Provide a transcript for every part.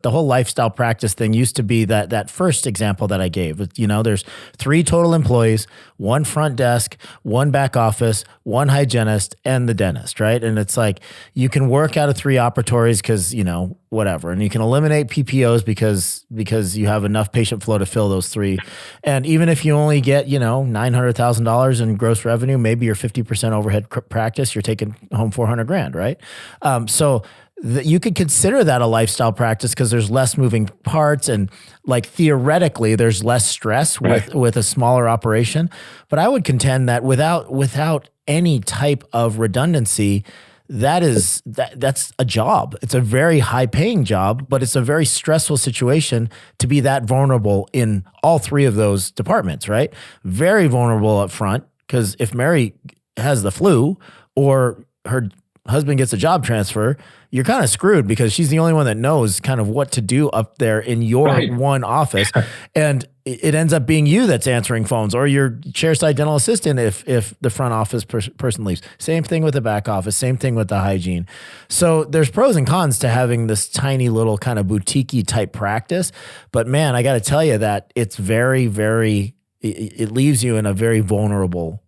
the whole lifestyle practice thing used to be that first example that I gave. There's 3 total employees, 1 front desk, 1 back office, 1 hygienist, and the dentist, right? And it's like you can work out of 3 operatories because, whatever. And you can eliminate PPOs because you have enough patient flow to fill those 3. And even if you only get, $900,000 in gross revenue, maybe you're 50% overhead practice, you're taking home $400,000, right? So you could consider that a lifestyle practice because there's less moving parts and like theoretically there's less stress with a smaller operation. But I would contend that without any type of redundancy, that's a job. It's a very high paying job, but it's a very stressful situation to be that vulnerable in all 3 of those departments, right? Very vulnerable up front because if Mary has the flu or her husband gets a job transfer, you're kind of screwed because she's the only one that knows kind of what to do up there in your one office. And it ends up being you that's answering phones or your chairside dental assistant if the front office person leaves. Same thing with the back office, same thing with the hygiene. So there's pros and cons to having this tiny little kind of boutique-y type practice. But man, I got to tell you that it's very, very, it leaves you in a very vulnerable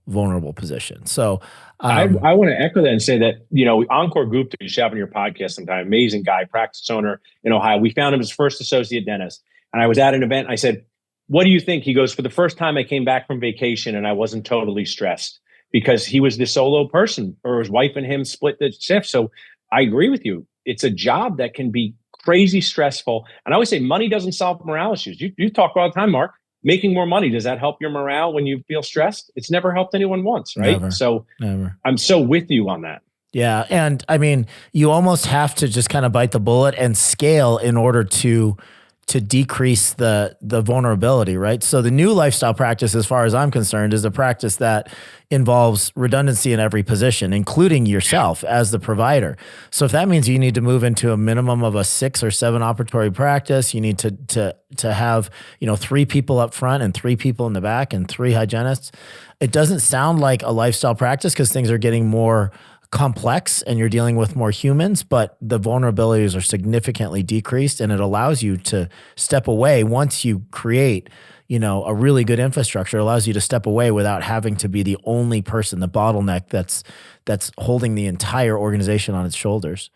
position. So I want to echo that and say that, Encore Gupta, you should have on your podcast sometime, amazing guy, practice owner in Ohio. We found him as first associate dentist. And I was at an event. And I said, what do you think? He goes, for the first time I came back from vacation and I wasn't totally stressed because he was the solo person or his wife and him split the shift. So I agree with you. It's a job that can be crazy stressful. And I always say money doesn't solve morale issues. You talk all the time, Mark. Making more money, does that help your morale when you feel stressed? It's never helped anyone once, right? Never. I'm so with you on that. Yeah. And I mean, you almost have to just kind of bite the bullet and scale in order to decrease the vulnerability, right? So the new lifestyle practice, as far as I'm concerned, is a practice that involves redundancy in every position, including yourself as the provider. So if that means you need to move into a minimum of a 6 or 7 operatory practice, you need to have, 3 people up front and 3 people in the back and 3 hygienists. It doesn't sound like a lifestyle practice because things are getting more complex and you're dealing with more humans, but the vulnerabilities are significantly decreased and it allows you to step away once you create, a really good infrastructure. It allows you to step away without having to be the only person, the bottleneck that's holding the entire organization on its shoulders.